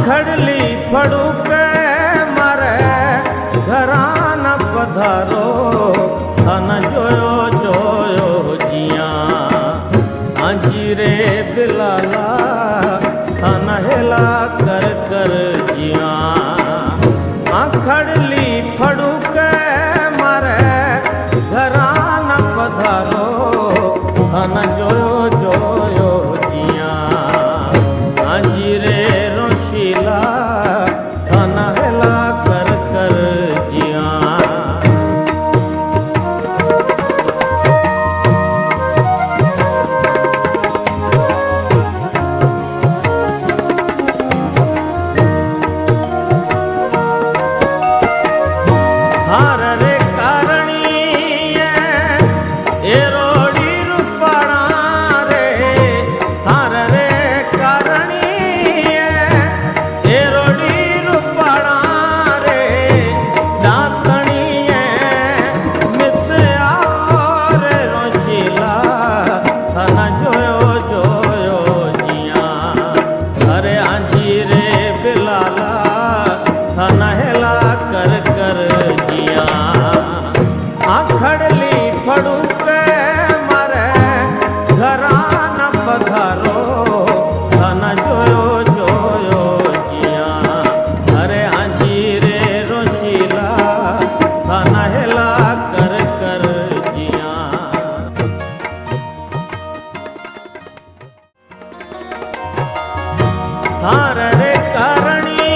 આખડલી ફડુકે મારે ઘરાન પધારો તન જોયો જોયો જીયા આજી રે બિલાલા તન હેલા કર કર જીયા આખડલી ફડુકે મારે ઘરાન પધારો તન જોયો જોયો જીયા આજી રે આખડલી ફડુકે મારે ઘરાન પધારો તન જોયો જોયો જીયા અરે આજી રે રોશીલા તન હેલા કર કર જીયા થાર રે કરણી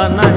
ना